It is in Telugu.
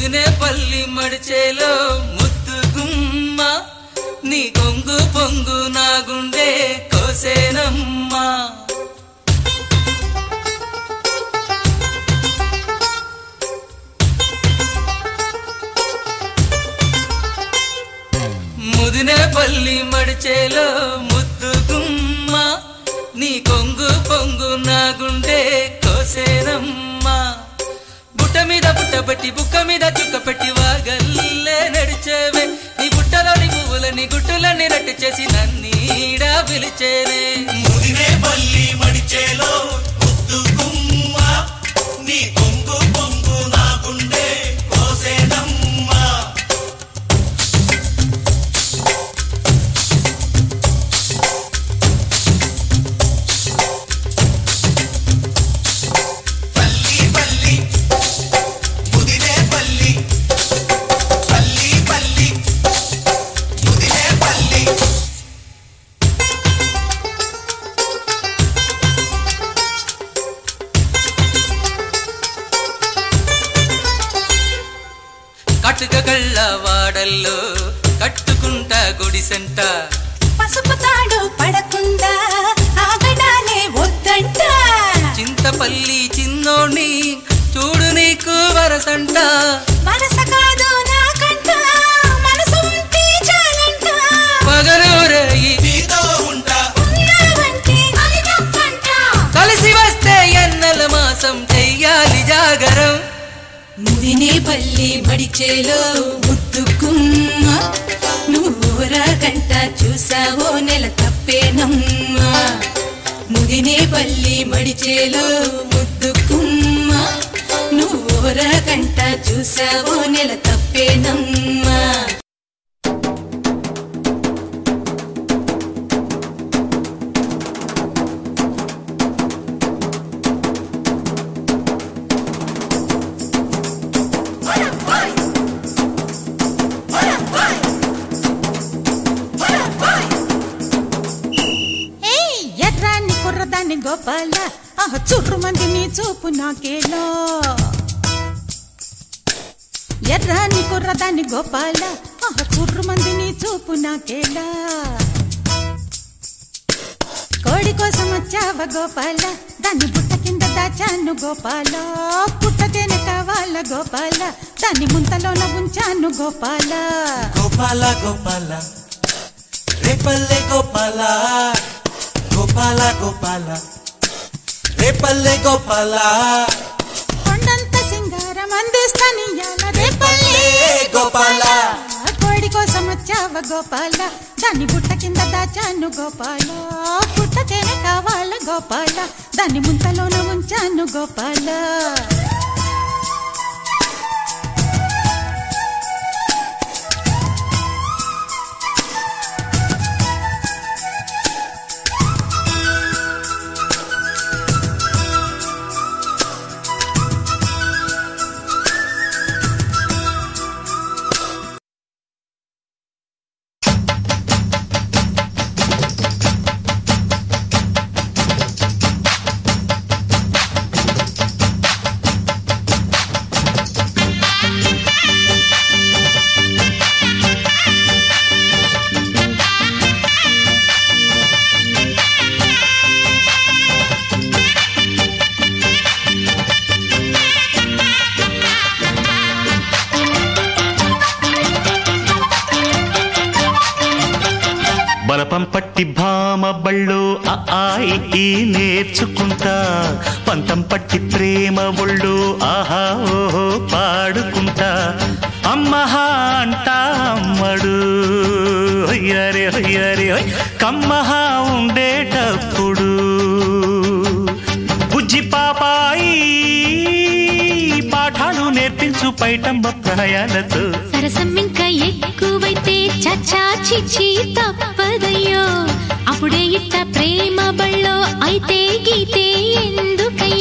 ముదినేపల్లి మడిచేలో ముద్దు గుమ్మ నీ కొంగు పొంగు నా గుండె కోసేనమ్మా ముదినేపల్లి మడిచేలో ముద్దు గుమ్మ నీ కొంగు పొంగు నా గుండె కోసేనమ్మా బుట్ట మీద బుట్టబట్టి బుక్క మీద చుక్క పెట్టి వాగల్లే నడిచేవే నీ బుట్టలోని పువ్వులని గుట్టులని రట్టు చేసి నన్నీడా పిలిచేనే ముదినేపల్లి మడిచేలో ముద్దు గుమ్మ నీ కొంగు పొంగు నా గుండె కోసేనమ్మా కట్టుక కళ్ళ వాడల్లో కట్టుకుంటా గుడిసెంట పసుపు తాడు పడకుండా ఆగడానే వద్దంట చింతపల్లి చిన్నోణ్ణి చూడు నీకు వరసంట వరస కాదు నాకంట మనసు ఉంటే చాలంట పగలూరయి నీతో ఉంటా ఉన్నావంటే అది తప్పంట కలిసి వస్తే ఎన్నెల మాసం చెయ్యాలి జాగరం ముదినేపల్లి మడిచేలో ముద్దు గుమ్మ నువ్వు రాకంట చూసావో నెల తప్పేనమ్మా ముదినేపల్లి మడిచేలో ముద్దు గుమ్మ నువ్వు రాకంట చూసావో నెల తప్పేనమ్మా గోపాల చుర్రు మంది నీ చూపు నాకేలో ఎర్రాని కుర్రదాన్ని గోపాల చుర్రు మంది నీ చూపు నాకేలా కోడి కోసం వచ్చావ గోపాల దాన్ని బుట్ట కింద దాచాను గోపాల పుట్టతేనే కావాల గోపాల దాన్ని ముంతలోన ఉంచాను గోపాల గోపాల గోపాల రేపల్లె గోపాల గోపాల గోపాల రేపల్లె గోపాల కొండంత సింగారం అందిస్తానియాల రేపల్లె గోపాల కోడి కోసం వచ్చావ గోపాల దాన్ని బుట్ట కింద దాచాను గోపాల పుట్టతేనే కావాల గోపాల దాన్ని ముంతలోన ఉంచాను గోపాల బలపం పట్టి భామ బళ్ళు ఆయి నేర్చుకుంటా పంతం పట్టి ప్రేమ ఒళ్ళు ఆహా ఓహో పాడుకుంటా అమ్మహా అంటా అమ్మడు హొయ్యరే హొయ్యరే హొయ్ కమ్మహా ఉండేటప్పుడు బుజ్జి పాపాయి పాఠాలు నేర్పించు పైటమ్మ ప్రణయాలతో సరసం ఇంకా ఎక్కువైతే చచ్చా చిచ్చి తప్పదయ్యో అప్పుడే ఇట్ట ప్రేమ బళ్ళో అయితే గీతే ఎందుకయ్యో